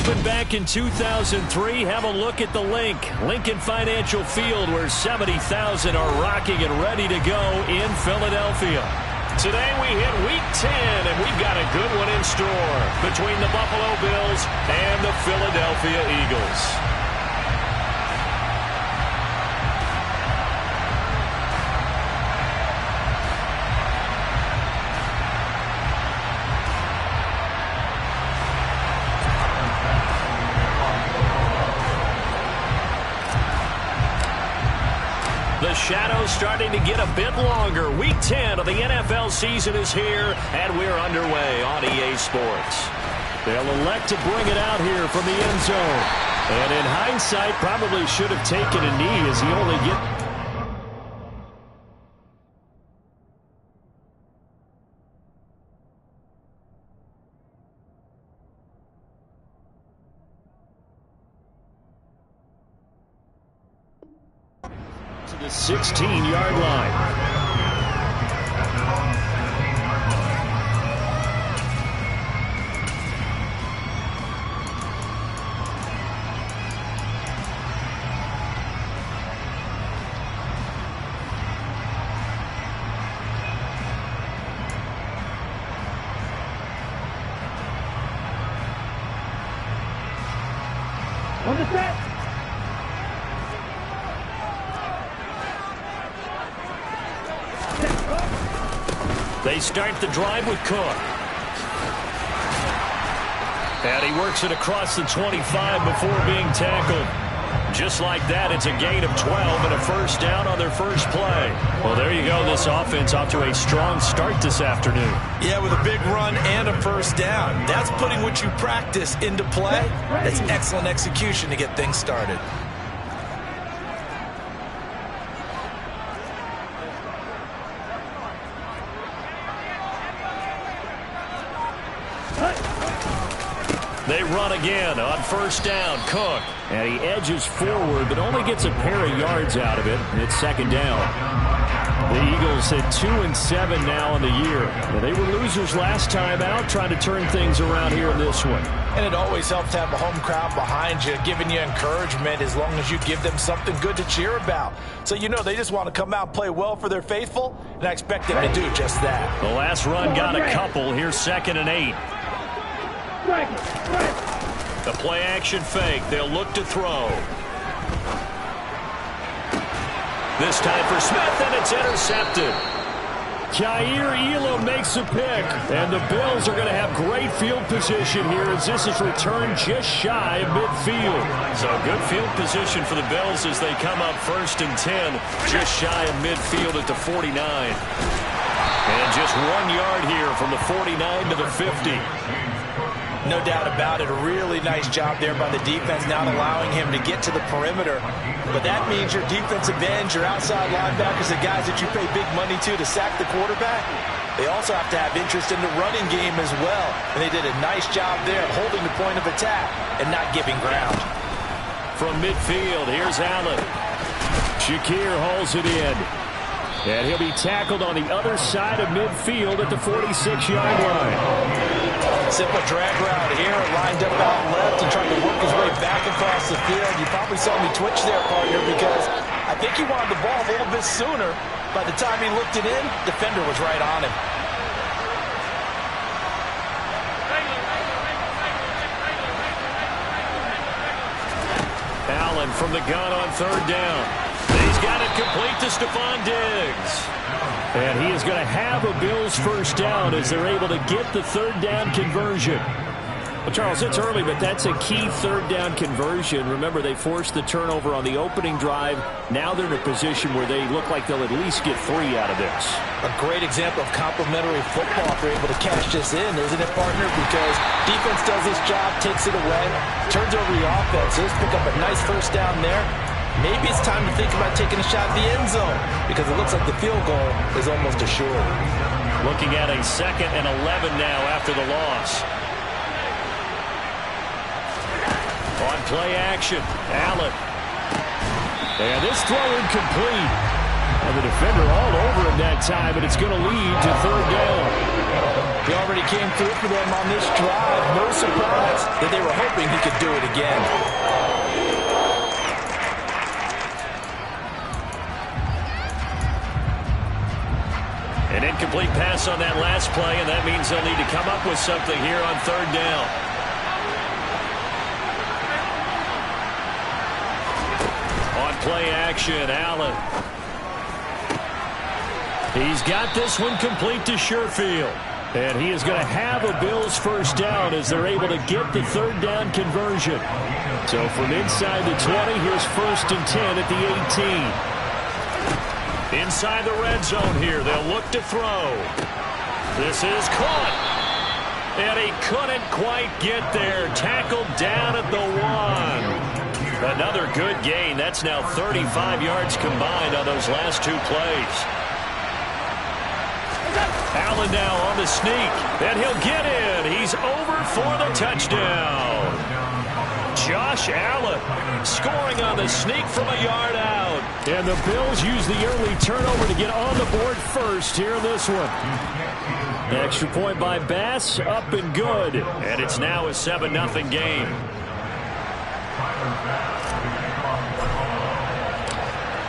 opened back in 2003. Have a look at the link. Lincoln Financial Field, where 70,000 are rocking and ready to go in Philadelphia. Today we hit Week 10, and we've got a good one in store between the Buffalo Bills and the Philadelphia Eagles. The shadow's starting to get a bit longer. Week 10 of the NFL season is here, and we're underway on EA Sports. They'll elect to bring it out here from the end zone. And in hindsight, probably should have taken a knee as he only gets... to the 16-yard line. On the set. They start the drive with Cook. And he works it across the 25 before being tackled. Just like that, it's a gain of 12 and a first down on their first play. Well, there you go. This offense off to a strong start this afternoon. Yeah, with a big run and a first down. That's putting what you practice into play. That's excellent execution to get things started. They run again on first down. Cook. And he edges forward, but only gets a pair of yards out of it. And it's second down. The Eagles at 2-7 now in the year. Well, they were losers last time out, trying to turn things around here in this one. And it always helps to have a home crowd behind you, giving you encouragement as long as you give them something good to cheer about. So you know they just want to come out and play well for their faithful, and I expect them to do just that. The last run got a couple. Here's 2nd and 8. The play action fake. They'll look to throw. This time for Smith, and it's intercepted. Kaiir Elam makes a pick, and the Bills are going to have great field position here as this is returned just shy of midfield. So good field position for the Bills as they come up 1st and 10, just shy of midfield at the 49. And just 1 yard here from the 49 to the 50. No doubt about it. A really nice job there by the defense, not allowing him to get to the perimeter. But that means your defensive ends, your outside linebackers, the guys that you pay big money to sack the quarterback, they also have to have interest in the running game as well. And they did a nice job there holding the point of attack and not giving ground. From midfield, here's Allen. Shakir hauls it in. And he'll be tackled on the other side of midfield at the 46-yard line. Simple drag route here, lined up out left and trying to work his way back across the field. You probably saw me twitch there, partner, because I think he wanted the ball a little bit sooner. By the time he looked it in, defender was right on him. Allen from the gun on 3rd down. He's got it complete to Stephon Diggs. And he is going to have a Bills first down as they're able to get the 3rd down conversion. Well, Charles, it's early, but that's a key 3rd down conversion. Remember, they forced the turnover on the opening drive. Now they're in a position where they look like they'll at least get 3 out of this. A great example of complementary football if they're able to cash this in, isn't it, partner? Because defense does this job, takes it away, turns over the offense. Let's pick up a nice first down there. Maybe it's time to think about taking a shot at the end zone because it looks like the field goal is almost assured. Looking at a 2nd and 11 now after the loss. On play action, Allen. And this throw incomplete. And the defender all over him that time, but it's going to lead to 3rd down. He already came through for them on this drive. No surprise that they were hoping he could do it again. An incomplete pass on that last play, and that means they'll need to come up with something here on third down. On play action, Allen. He's got this one complete to Sherfield. And he is going to have a Bills first down as they're able to get the third down conversion. So from inside the 20, here's 1st and 10 at the 18. Inside the red zone here, they'll look to throw. This is caught. And he couldn't quite get there. Tackled down at the 1. Another good gain. That's now 35 yards combined on those last 2 plays. Allen now on the sneak, and he'll get in. He's over for the touchdown. Josh Allen scoring on the sneak from a yard out. And the Bills use the early turnover to get on the board first here in this one. Extra point by Bass, up and good. And it's now a 7-0 game.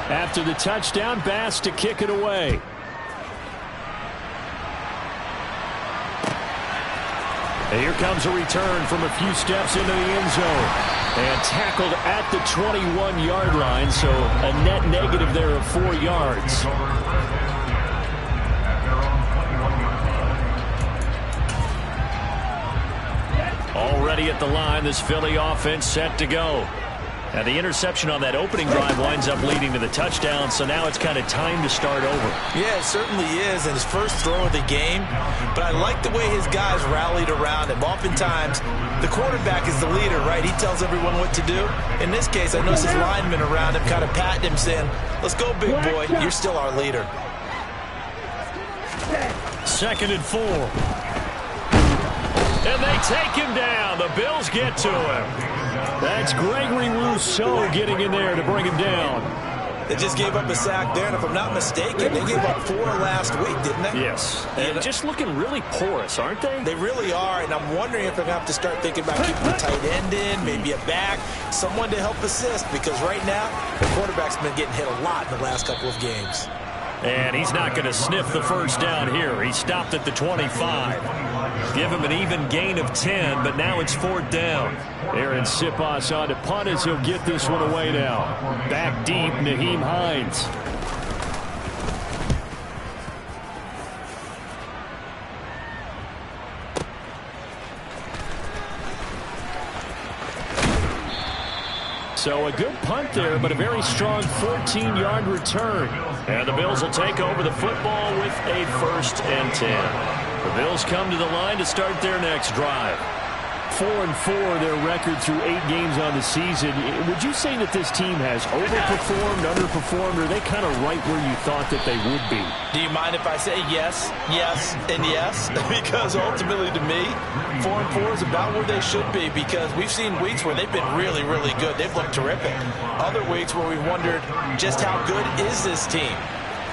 After the touchdown, Bass to kick it away. And here comes a return from a few steps into the end zone. And tackled at the 21-yard line, so a net negative there of 4 yards. Already at the line, this Philly offense set to go. And the interception on that opening drive winds up leading to the touchdown, so now it's kind of time to start over. Yeah, it certainly is, and his first throw of the game. But I like the way his guys rallied around him. Oftentimes, the quarterback is the leader, right? He tells everyone what to do. In this case, I noticed his linemen around him kind of patting him, saying, "Let's go, big boy. You're still our leader." 2nd and 4. And they take him down. The Bills get to him. That's Gregory Rousseau getting in there to bring him down. They just gave up a sack there, and if I'm not mistaken, they gave up 4 last week, didn't they? Yes. And just looking really porous, aren't they? They really are, and I'm wondering if they're going to have to start thinking about keeping the tight end in, maybe a back, someone to help assist, because right now, the quarterback's been getting hit a lot in the last couple of games. And he's not going to sniff the first down here. He stopped at the 25. Give him an even gain of 10, but now it's 4th down. Aaron Siposs on to punt as he'll get this one away now. Back deep, Nyheim Hines. So a good punt there, but a very strong 14-yard return. And the Bills will take over the football with a 1st and 10. The Bills come to the line to start their next drive. 4-4 their record through 8 games on the season. Would you say that this team has overperformed, underperformed, or are they kind of right where you thought that they would be? Do you mind if I say yes, yes, and yes? Because ultimately to me, 4-4 is about where they should be, because we've seen weeks where they've been really, really good. They've looked terrific. Other weeks where we've wondered just how good is this team?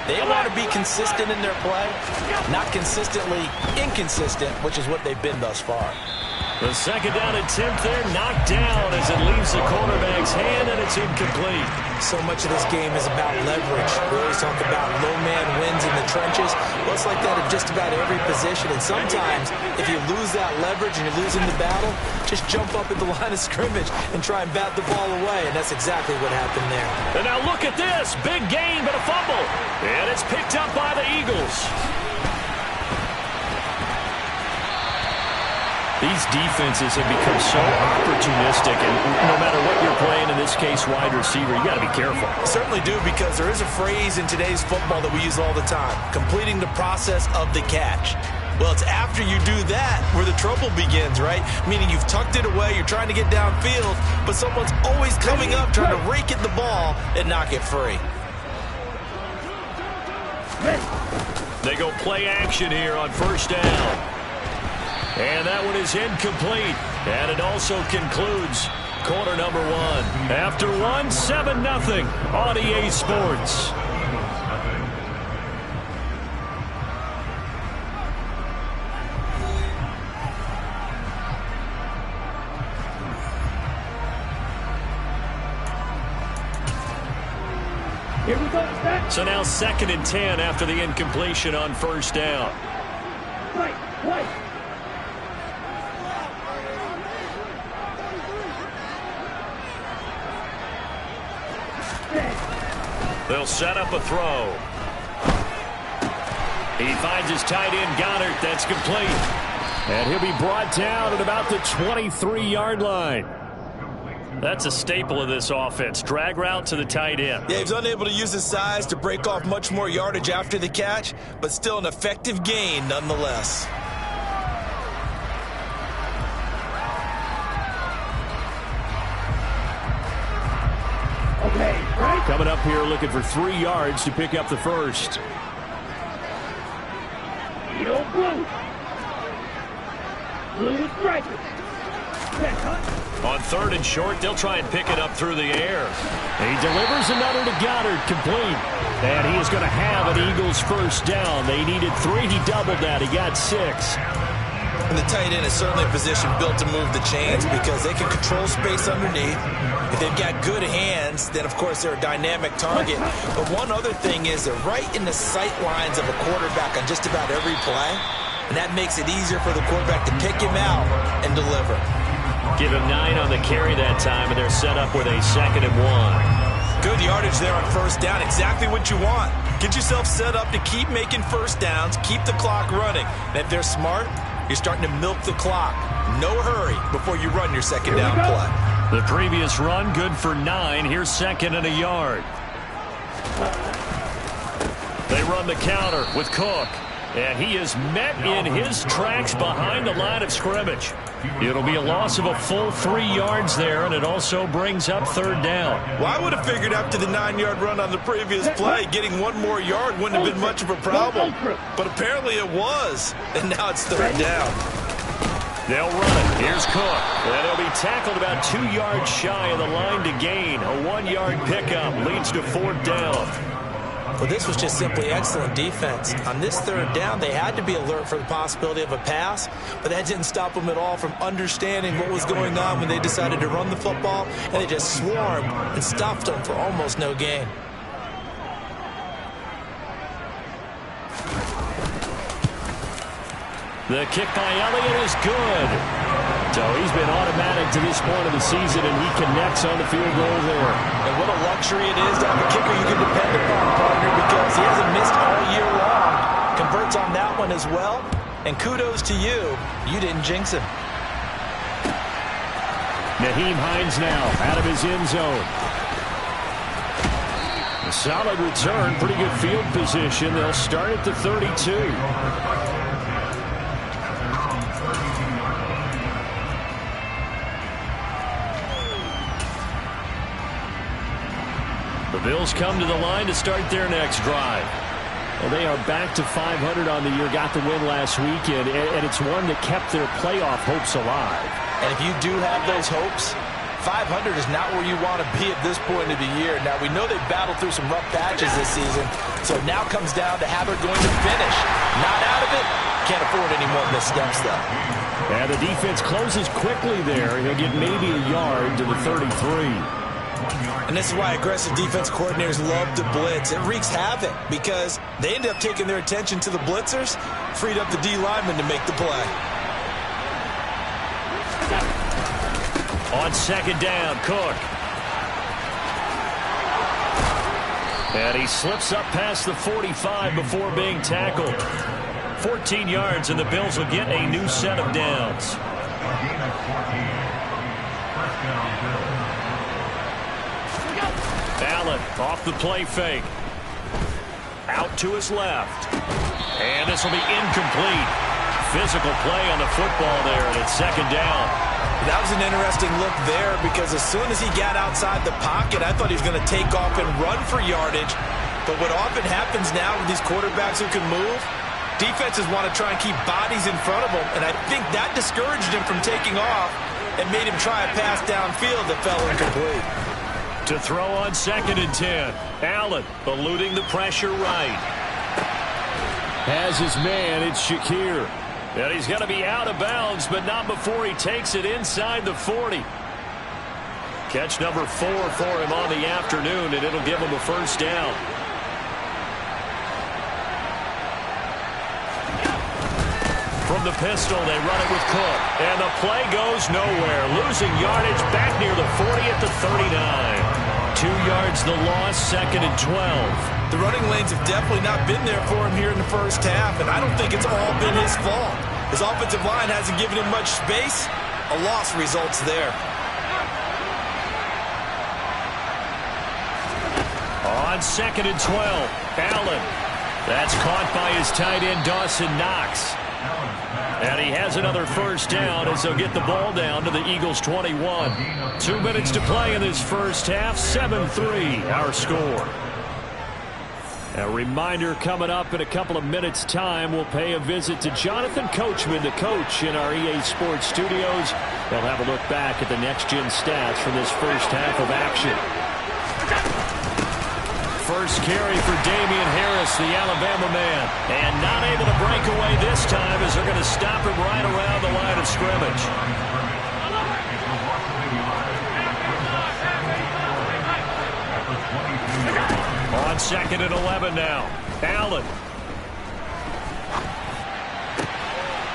They want to be consistent in their play, not consistently inconsistent, which is what they've been thus far. The 2nd down attempt there knocked down as it leaves the quarterback's hand, and it's incomplete. So much of this game is about leverage. We always talk about low man wins in the trenches. Well, it's like that in just about every position. And sometimes, if you lose that leverage and you're losing the battle, just jump up at the line of scrimmage and try and bat the ball away. And that's exactly what happened there. And now look at this. Big gain, but a fumble. And it's picked up by the Eagles. These defenses have become so opportunistic, and no matter what you're playing, in this case, wide receiver, you got to be careful. Certainly do, because there is a phrase in today's football that we use all the time, completing the process of the catch. Well, it's after you do that where the trouble begins, right? Meaning you've tucked it away, you're trying to get downfield, but someone's always coming up trying to rake at the ball and knock it free. They go play action here on 1st down. And that one is incomplete. And it also concludes quarter number 1. After 1, 7-0 on EA Sports. So now 2nd and 10 after the incompletion on first down. They'll set up a throw. He finds his tight end, Goddard. That's complete. And he'll be brought down at about the 23-yard line. That's a staple of this offense. Drag route to the tight end. Yeah, he's unable to use his size to break off much more yardage after the catch, but still an effective gain nonetheless. Coming up here looking for 3 yards to pick up the first. On 3rd and short, they'll try and pick it up through the air. He delivers another to Goddard, complete. And he is going to have an Eagles first down. They needed 3. He doubled that. He got 6. And the tight end is certainly a position built to move the chains because they can control space underneath. If they've got good hands, then, of course, they're a dynamic target. But one other thing is they're right in the sight lines of a quarterback on just about every play. And that makes it easier for the quarterback to pick him out and deliver. Give him 9 on the carry that time, and they're set up with a 2nd and 1. Good yardage there on first down. Exactly what you want. Get yourself set up to keep making first downs, keep the clock running. And if they're smart, you're starting to milk the clock. No hurry before you run your second down play. The previous run, good for 9. Here's 2nd and a yard. They run the counter with Cook. And he is met in his tracks behind the line of scrimmage. It'll be a loss of a full 3 yards there, and it also brings up 3rd down. Well, I would have figured after the 9-yard run on the previous play, getting 1 more yard wouldn't have been much of a problem. But apparently it was, and now it's 3rd down. They'll run it. Here's Cook. And he'll be tackled about 2 yards shy of the line to gain. A 1-yard pickup leads to 4th down. Well, this was just simply excellent defense. On this 3rd down, they had to be alert for the possibility of a pass, but that didn't stop them at all from understanding what was going on when they decided to run the football, and they just swarmed and stuffed them for almost no gain. The kick by Elliott is good. So he's been automatic to this point of the season, and he connects on the field goal there. And what a luxury it is to have a kicker you can depend upon, partner, because he hasn't missed all year long. Converts on that one as well. And kudos to you. You didn't jinx him. Nyheim Hines now out of his end zone. A solid return, pretty good field position. They'll start at the 32. The Bills come to the line to start their next drive. Well, they are back to 500 on the year, got the win last weekend, and it's one that kept their playoff hopes alive. And if you do have those hopes, 500 is not where you want to be at this point of the year. Now, we know they've battled through some rough patches this season, so it now comes down to how they're going to finish. Not out of it. Can't afford any more missteps, though. And the defense closes quickly there. He'll get maybe a yard to the 33. And this is why aggressive defense coordinators love to blitz. It wreaks havoc because they end up taking their attention to the blitzers, freed up the D lineman to make the play. On 2nd down, Cook. And he slips up past the 45 before being tackled. 14 yards, and the Bills will get a new set of downs. Allen off the play fake. Out to his left. And this will be incomplete. Physical play on the football there, and it's 2nd down. That was an interesting look there because as soon as he got outside the pocket, I thought he was going to take off and run for yardage. But what often happens now with these quarterbacks who can move, defenses want to try and keep bodies in front of them, and I think that discouraged him from taking off and made him try a pass downfield that fell incomplete. To throw on 2nd and 10. Allen eluding the pressure right. Has his man, it's Shakir. And he's going to be out of bounds, but not before he takes it inside the 40. Catch number 4 for him on the afternoon, and it'll give him a first down. from the pistol. They run it with Cook. And the play goes nowhere. Losing yardage back near the 40 at the 39. 2 yards the loss, 2nd and 12. The running lanes have definitely not been there for him here in the first half, and I don't think it's all been his fault. His offensive line hasn't given him much space. A loss results there. On 2nd and 12, Allen. That's caught by his tight end, Dawson Knox. And he has another first down as they'll get the ball down to the Eagles' 21. 2 minutes to play in this first half. 7-3 our score. A reminder, coming up in a couple of minutes' time, we'll pay a visit to Jonathan Coachman, the coach in our EA Sports studios. They'll have a look back at the next-gen stats from this first half of action. First carry for Damian Harris, the Alabama man. And not able to break away this time as they're going to stop him right around the line of scrimmage. On 2nd and 11 now. Allen.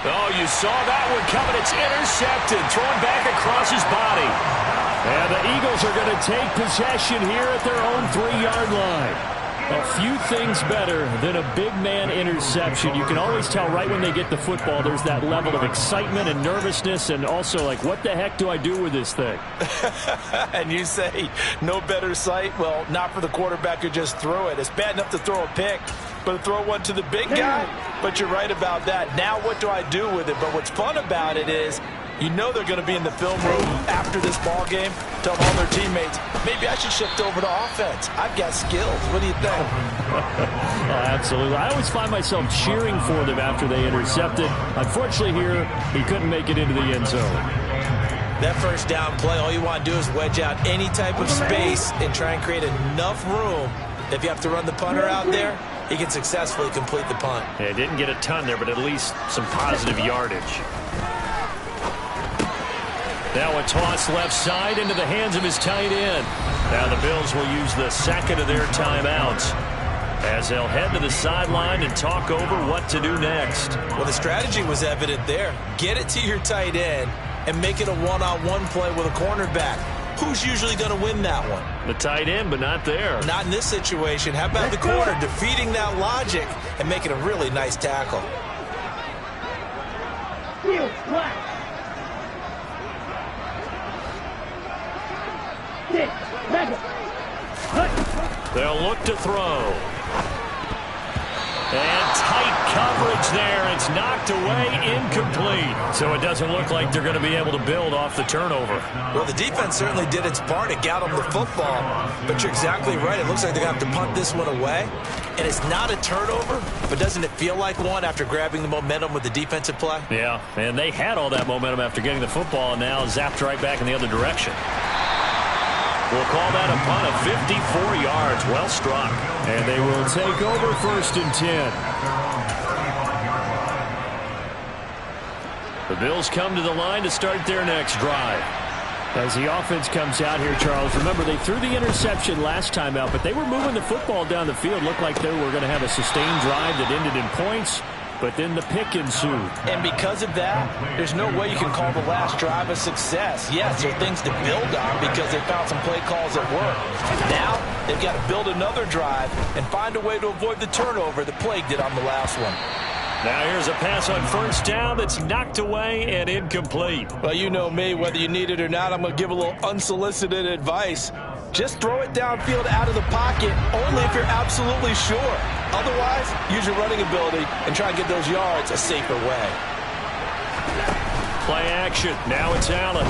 Oh, you saw that one coming. It's intercepted. Thrown back across his body. And the Eagles are going to take possession here at their own 3-yard line. A few things better than a big man interception. You can always tell right when they get the football, there's that level of excitement and nervousness, and also like, what the heck do I do with this thing? And you say, no better sight? Well, not for the quarterback who just threw it. It's bad enough to throw a pick, but to throw one to the big guy? But you're right about that. Now what do I do with it? But what's fun about it is, you know they're going to be in the film room after this ball game, telling all their teammates, maybe I should shift over to offense. I've got skills. What do you think? Absolutely. I always find myself cheering for them after they intercepted. Unfortunately here, he couldn't make it into the end zone. That first down play, all you want to do is wedge out any type of space and try and create enough room. If you have to run the punter out there, he can successfully complete the punt. Yeah, didn't get a ton there, but at least some positive yardage. Now a toss left side into the hands of his tight end. Now the Bills will use the second of their timeouts as they'll head to the sideline and talk over what to do next. Well, the strategy was evident there. Get it to your tight end and make it a one-on-one play with a cornerback. Who's usually going to win that one? The tight end, but not there. Not in this situation. How about the corner defeating that logic and making a really nice tackle? They'll look to throw. And tight coverage there. It's knocked away, incomplete. So it doesn't look like they're going to be able to build off the turnover. Well, the defense certainly did its part. It got them the football. But you're exactly right. It looks like they're going to have to punt this one away. And it's not a turnover, but doesn't it feel like one after grabbing the momentum with the defensive play? Yeah, and they had all that momentum after getting the football and now zapped right back in the other direction. We'll call that a punt of 54 yards. Well struck. And they will take over 1st and 10. The Bills come to the line to start their next drive. As the offense comes out here, Charles, remember they threw the interception last time out, but they were moving the football down the field. Looked like they were going to have a sustained drive that ended in points. But then the pick ensued. And because of that, there's no way you can call the last drive a success. Yes, there are things to build on because they found some play calls that work. Now, they've got to build another drive and find a way to avoid the turnover that plagued it on the last one. Now here's a pass on 1st down that's knocked away and incomplete. Well, you know me, whether you need it or not, I'm going to give a little unsolicited advice. Just throw it downfield out of the pocket only if you're absolutely sure. Otherwise, use your running ability and try and get those yards a safer way. Play action. Now it's Allen.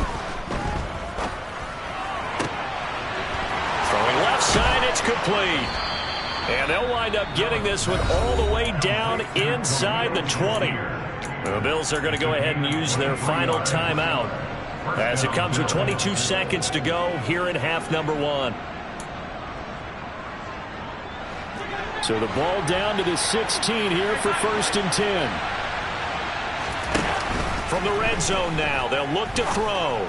Throwing left side, it's complete. And they'll wind up getting this one all the way down inside the 20. The Bills are going to go ahead and use their final timeout as it comes with 22 seconds to go here in half number 1. So the ball down to the 16 here for 1st and 10. From the red zone now, they'll look to throw.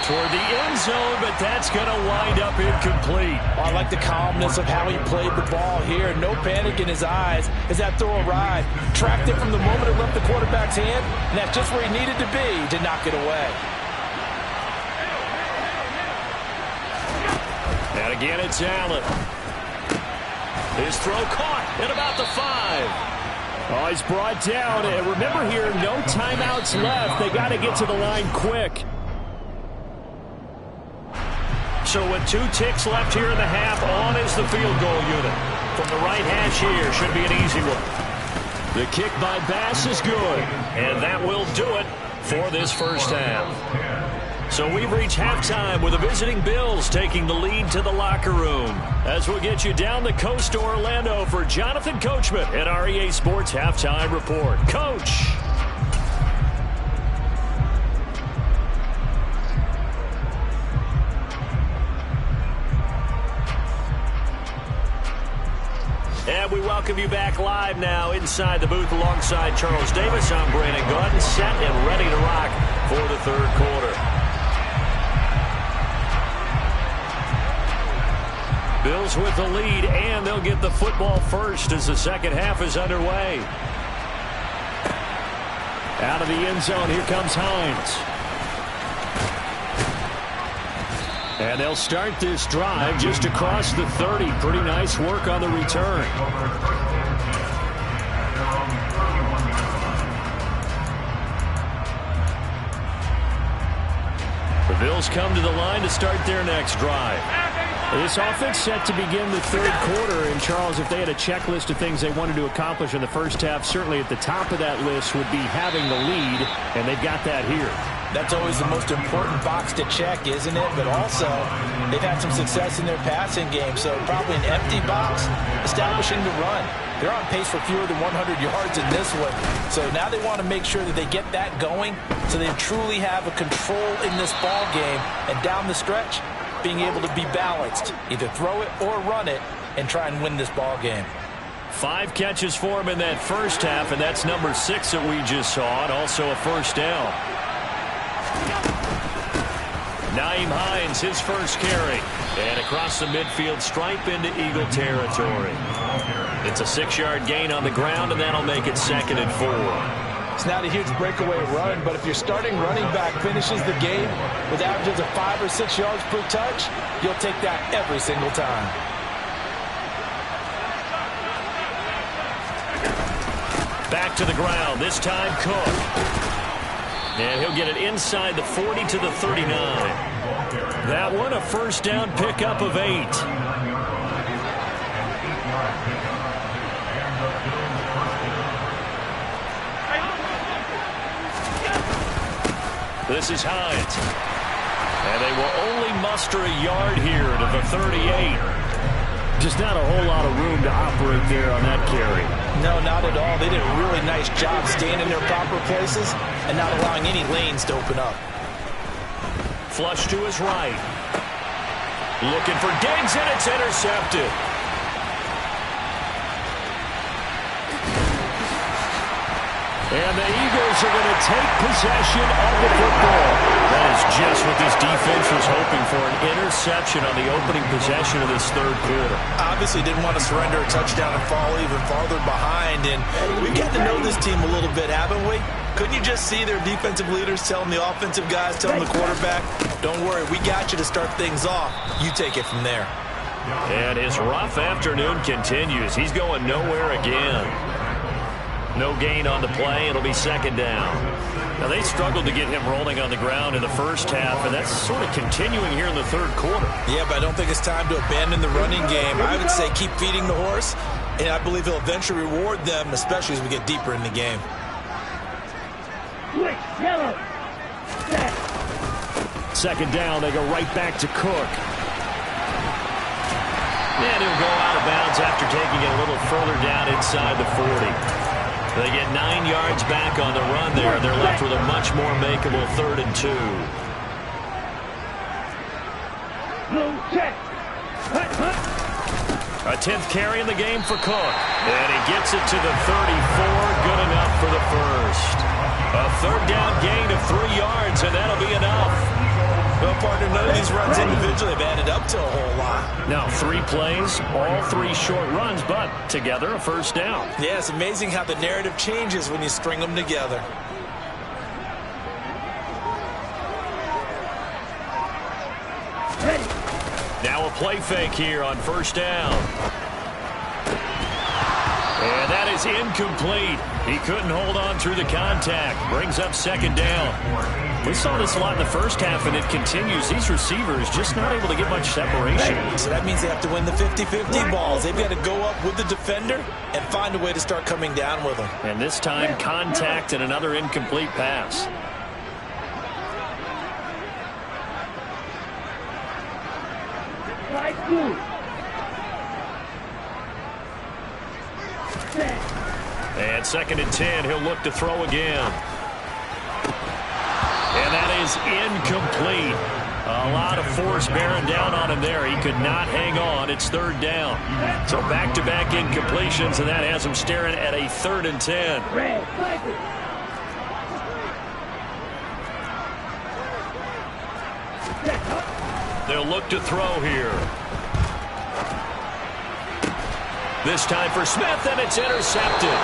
toward the end zone, but that's going to wind up incomplete. I like the calmness of how he played the ball here. No panic in his eyes as that throw arrived. Tracked it from the moment it left the quarterback's hand, and that's just where he needed to be to knock it away. And again, it's Allen. His throw caught at about the 5. Oh, he's brought down. And remember here, no timeouts left. They got to get to the line quick. So with 2 ticks left here in the half, on is the field goal unit. From the right hash here, should be an easy one. The kick by Bass is good. And that will do it for this first half. So we've reached halftime with the visiting Bills taking the lead to the locker room. As we'll get you down the coast to Orlando for Jonathan Coachman at our EA Sports Halftime Report. Coach. And we welcome you back live now inside the booth alongside Charles Davis. I'm Brandon Gaudin, set and ready to rock for the third quarter. Bills with the lead, and they'll get the football first as the second half is underway. Out of the end zone, here comes Hines. And they'll start this drive just across the 30. Pretty nice work on the return. The Bills come to the line to start their next drive. This offense set to begin the third quarter. And, Charles, if they had a checklist of things they wanted to accomplish in the first half, certainly at the top of that list would be having the lead, and they've got that here. That's always the most important box to check, isn't it? But also, they've had some success in their passing game, so probably an empty box, establishing the run. They're on pace for fewer than 100 yards in this one. So now they want to make sure that they get that going so they truly have a control in this ball game. And down the stretch, being able to be balanced, either throw it or run it, and try and win this ball game. 5 catches for him in that first half, and that's number 6 that we just saw, and also a first down. Nyheim Hines, his first carry, and across the midfield stripe into Eagle territory. It's a 6-yard gain on the ground, and that'll make it 2nd and 4. It's not a huge breakaway run, but if your starting running back finishes the game with averages of 5 or 6 yards per touch, you'll take that every single time. Back to the ground, this time Cook. And he'll get it inside the 40 to the 39. That one a first down pickup of 8. This is Hines. And they will only muster a yard here to the 38. Just not a whole lot of room to operate there on that carry. No, not at all. They did a really nice job staying in their proper places and not allowing any lanes to open up. Flush to his right. Looking for Diggs, and it's intercepted. And the Eagles are going to take possession of the football. That is just what this defense was hoping for, an interception on the opening possession of this third quarter. Obviously didn't want to surrender a touchdown and fall even farther behind. And we've got to know this team a little bit, haven't we? Couldn't you just see their defensive leaders telling the offensive guys, telling the quarterback, don't worry, we got you to start things off. You take it from there. And his rough afternoon continues. He's going nowhere again. No gain on the play. It'll be 2nd down. Now, they struggled to get him rolling on the ground in the first half, and that's sort of continuing here in the third quarter. Yeah, but I don't think it's time to abandon the running game. I would say keep feeding the horse, and I believe he'll eventually reward them, especially as we get deeper in the game. Second down, they go right back to Cook. And he'll go out of bounds after taking it a little further down inside the 40. They get 9 yards back on the run there. They're left with a much more makeable 3rd and 2. A 10th carry in the game for Cook. And he gets it to the 34. Good enough for the first. A 3rd down gain of 3 yards, and that'll be enough. Well, partner, none of these runs individually have added up to a whole lot. Now 3 plays, all 3 short runs, but together a first down. Yeah, it's amazing how the narrative changes when you string them together. Now a play fake here on first down. And that is incomplete. He couldn't hold on through the contact. Brings up second down. We saw this a lot in the first half, and it continues. These receivers just not able to get much separation. So that means they have to win the 50-50 balls. They've got to go up with the defender and find a way to start coming down with them. And this time, contact and another incomplete pass. And 2nd and 10, he'll look to throw again. And that is incomplete. A lot of force bearing down on him there. He could not hang on. It's 3rd down. So back-to-back incompletions, and that has him staring at a 3rd and 10. They'll look to throw here. This time for Smith, and it's intercepted.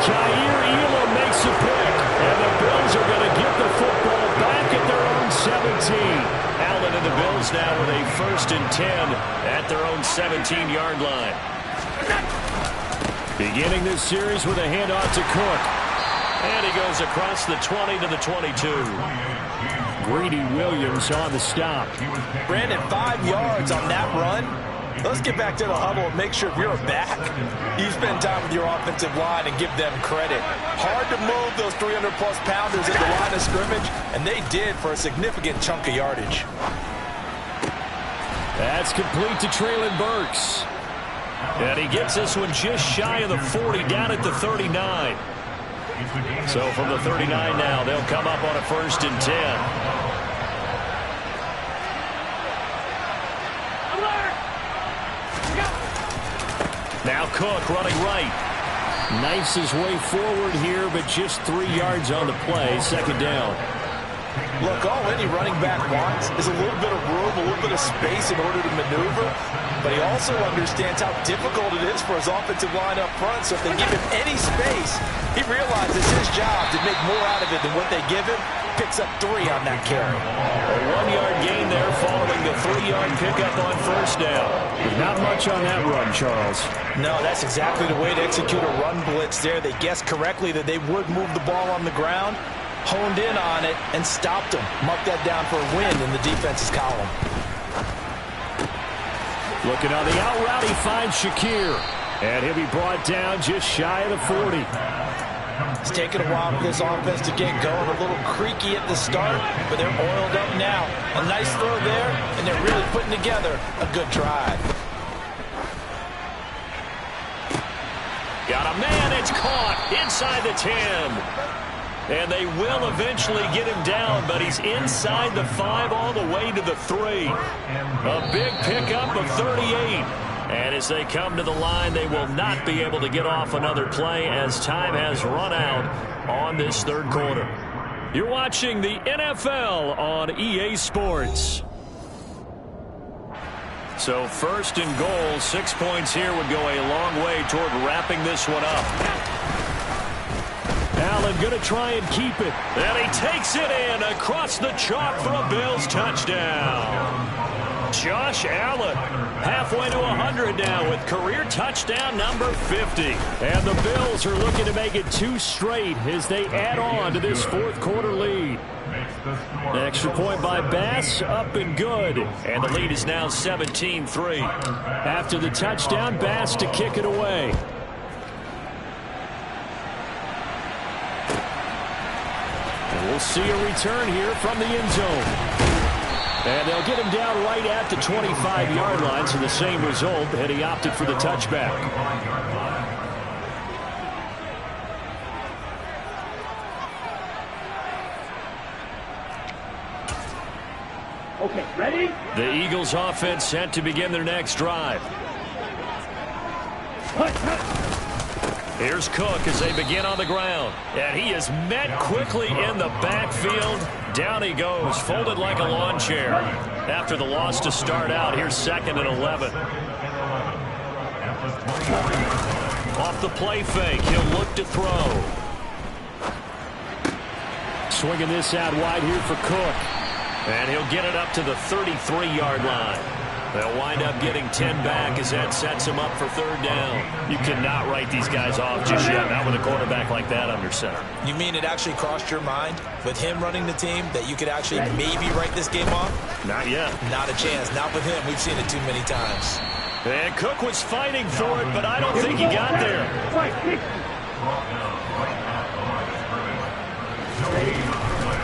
Jair Elam makes a pick, and the Bills are going to get the football back at their own 17. Allen and the Bills now with a 1st and 10 at their own 17-yard line. Beginning this series with a handoff to Cook. And he goes across the 20 to the 22. Greedy Williams on the stop. Brandon, 5 yards on that run. Let's get back to the huddle and make sure if you're a back, you spend time with your offensive line and give them credit. Hard to move those 300-plus pounders at the line of scrimmage, and they did for a significant chunk of yardage. That's complete to Treylon Burks. And he gets this one just shy of the 40, down at the 39. So from the 39 now, they'll come up on a 1st and 10. Now Cook running right. Knifes his way forward here, but just 3 yards on the play. 2nd down. Look, all any running back wants is a little bit of room, a little bit of space in order to maneuver. But he also understands how difficult it is for his offensive line up front. So if they give him any space, he realizes his job to make more out of it than what they give him. Picks up 3 on that carry. A 1-yard gain there following the 3-yard pickup on 1st down. Not much on that run, Charles. No, that's exactly the way to execute a run blitz there. They guessed correctly that they would move the ball on the ground, honed in on it, and stopped them. Mark that down for a win in the defense's column. Looking on the out route, he finds Shakir. And he'll be brought down just shy of the 40. It's taken a while for this offense to get going. A little creaky at the start, but they're oiled up now. A nice throw there, and they're really putting together a good drive. Got a man, it's caught inside the 10. And they will eventually get him down, but he's inside the 5 all the way to the 3. A big pickup of 38. And as they come to the line, they will not be able to get off another play as time has run out on this 3rd quarter. You're watching the NFL on EA Sports. So 1st and goal, 6 points here would go a long way toward wrapping this one up. Allen going to try and keep it. And he takes it in across the chalk for a Bills touchdown. Josh Allen halfway to 100 now with career touchdown number 50. And the Bills are looking to make it 2 straight as they add on to this 4th quarter lead. The extra point by Bass, up and good. And the lead is now 17-3. After the touchdown, Bass to kick it away. And we'll see a return here from the end zone. And they'll get him down right at the 25-yard line, so the same result, and he opted for the touchback. Okay, ready? The Eagles offense set to begin their next drive. Here's Cook as they begin on the ground. And he is met quickly in the backfield. Down he goes, folded like a lawn chair. After the loss to start out, here's 2nd and 11. Off the play fake, he'll look to throw. Swinging this out wide here for Cook. And he'll get it up to the 33-yard line. They'll wind up getting 10 back as that sets him up for 3rd down. You cannot write these guys off just yet, not with a quarterback like that under center. You mean it actually crossed your mind with him running the team that you could actually maybe write this game off? Not yet. Not a chance. Not with him. We've seen it too many times. And Cook was fighting for it, but I don't think he got there.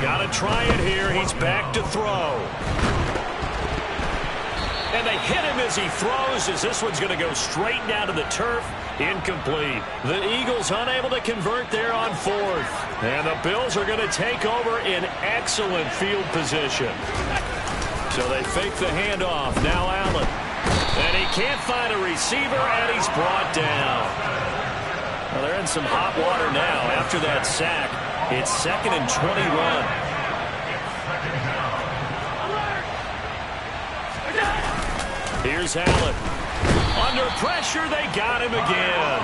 Got to try it here. He's back to throw. And they hit him as he throws, as this one's going to go straight down to the turf. Incomplete. The Eagles unable to convert there on 4th. And the Bills are going to take over in excellent field position. So they fake the handoff. Now Allen. And he can't find a receiver, and he's brought down. Well, they're in some hot water now after that sack. It's 2nd and 21. Here's Allen. Under pressure, they got him again.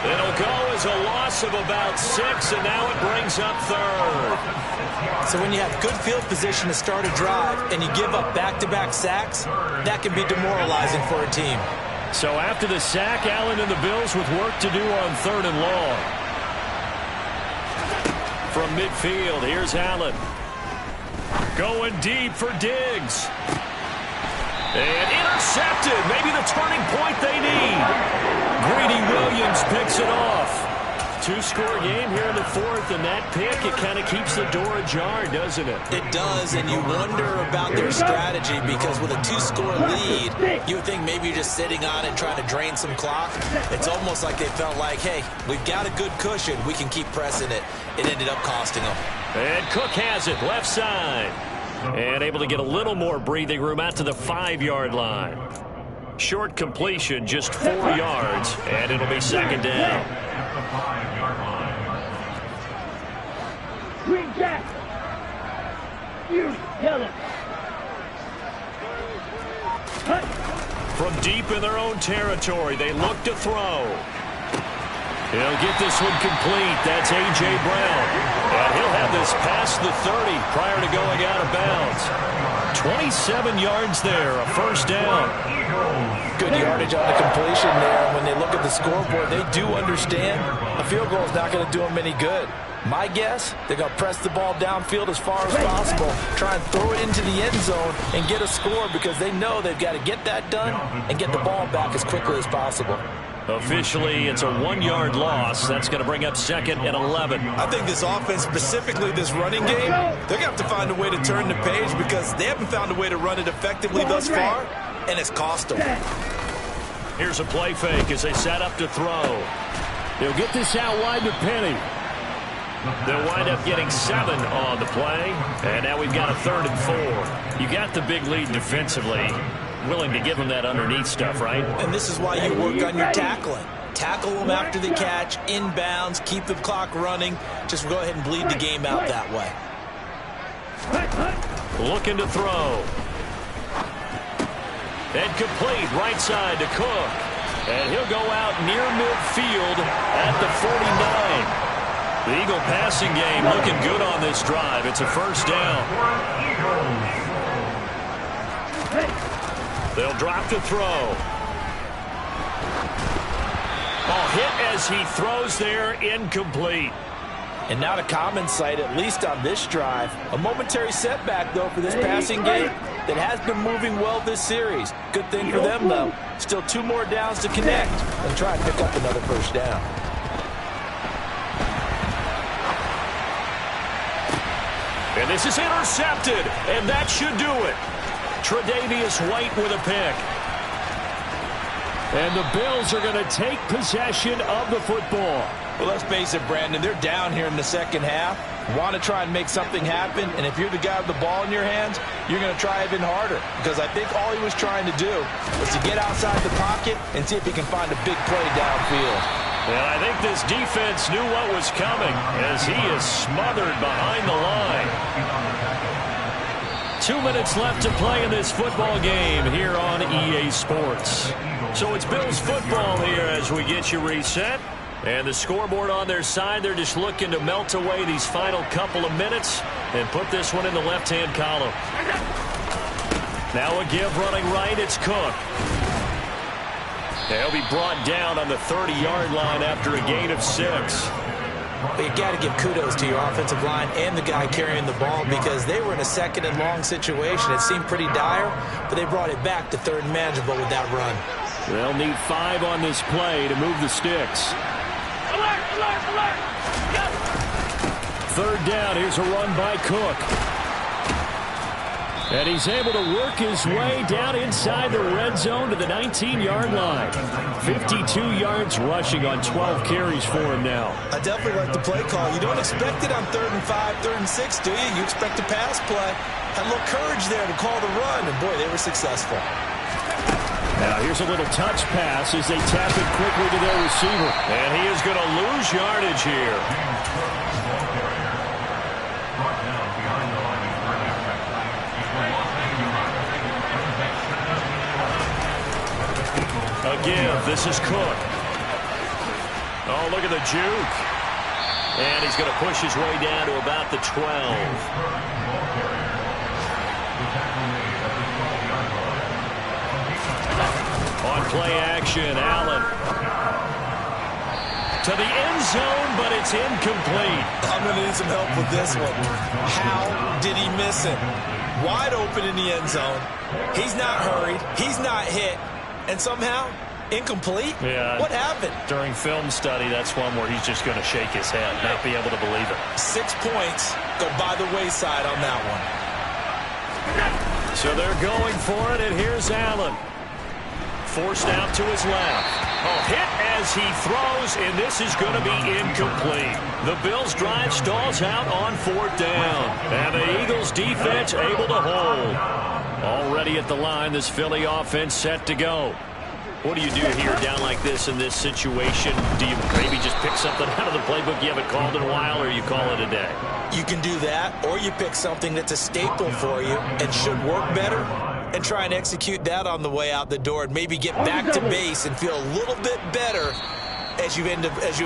It'll go as a loss of about 6, and now it brings up 3rd. So when you have good field position to start a drive and you give up back-to-back sacks, that can be demoralizing for a team. So after the sack, Allen and the Bills with work to do on 3rd and long. From midfield, here's Allen. Going deep for Diggs. And intercepted. Maybe the turning point they need. Greedy Williams picks it off. 2-score game here in the 4th, and that pick, it kind of keeps the door ajar, doesn't it? It does, and you wonder about their strategy, because with a 2-score lead, you would think maybe you're just sitting on it and trying to drain some clock. It's almost like they felt like, hey, we've got a good cushion. We can keep pressing it. It ended up costing them. And Cook has it, left side. And able to get a little more breathing room out to the 5-yard line. Short completion, just 4 yards, and it'll be 2nd down. Green Jack. You tell him. From deep in their own territory, they look to throw. He'll get this one complete. That's A.J. Brown. And he'll have this past the 30 prior to going out of bounds. 27 yards there, a 1st down. Good yardage on the completion there. When they look at the scoreboard, they do understand a field goal is not going to do them any good. My guess, they're going to press the ball downfield as far as possible, try and throw it into the end zone and get a score, because they know they've got to get that done and get the ball back as quickly as possible. Officially, it's a 1-yard loss. That's going to bring up 2nd and 11. I think this offense, specifically this running game, they're going to have to find a way to turn the page, because they haven't found a way to run it effectively thus far, and it's cost them. Here's a play fake as they set up to throw. They'll get this out wide to Penny. They'll wind up getting 7 on the play, and now we've got a 3rd and 4. You got the big lead defensively. Willing to give them that underneath stuff, right? And this is why you work on your tackling. Tackle them after the catch, inbounds, keep the clock running. Just go ahead and bleed the game out that way. Looking to throw. And complete, right side to Cook. And he'll go out near midfield at the 49. The Eagle passing game looking good on this drive. It's a 1st down. They'll drop to throw. Ball hit as he throws there, incomplete. And not a common sight, at least on this drive. A momentary setback, though, for this passing game that has been moving well this series. Good thing for them, though. Still 2 more downs to connect and try and pick up another 1st down. And this is intercepted, and that should do it. Tre'Davious White with a pick. And the Bills are going to take possession of the football. Well, let's face it, Brandon, they're down here in the 2nd half. Want to try and make something happen, and if you're the guy with the ball in your hands, you're going to try even harder, because I think all he was trying to do was to get outside the pocket and see if he can find a big play downfield. And I think this defense knew what was coming as he is smothered behind the line. 2 minutes left to play in this football game here on EA Sports. So it's Bills football here as we get you reset. And the scoreboard on their side, they're just looking to melt away these final couple of minutes and put this one in the left-hand column. Now a give running right, it's Cook. He'll be brought down on the 30-yard line after a gain of 6. But you got to give kudos to your offensive line and the guy carrying the ball because they were in a second and long situation. It seemed pretty dire, but they brought it back to third and manageable with that run. They'll need 5 on this play to move the sticks. Alert, alert, alert. Third down, here's a run by Cook. And he's able to work his way down inside the red zone to the 19-yard line. 52 yards rushing on 12 carries for him now. I definitely like the play call. You don't expect it on 3rd and 5, 3rd and 6, do you? You expect a pass play. Had a little courage there to call the run, and boy, they were successful. Now here's a little touch pass as they tap it quickly to their receiver. And he is going to lose yardage here. Again, this is Cook. Oh, look at the juke. And he's going to push his way down to about the 12. On play action, Allen. To the end zone, but it's incomplete. I'm going to need some help with this one. How did he miss him? Wide open in the end zone. He's not hurried. He's not hit. And somehow, incomplete? Yeah. What happened? During film study, that's one where he's just going to shake his head, not be able to believe it. 6 points go by the wayside on that one. So they're going for it, and here's Allen. Forced out to his left. Oh, hit as he throws, and this is going to be incomplete. The Bills' drive stalls out on 4th down. And the Eagles' defense able to hold. Already at the line, this Philly offense set to go. What do you do here down like this in this situation? Do you maybe just pick something out of the playbook you haven't called in a while, or you call it a day? You can do that, or you pick something that's a staple for you and should work better and try and execute that on the way out the door and maybe get back to base and feel a little bit better as you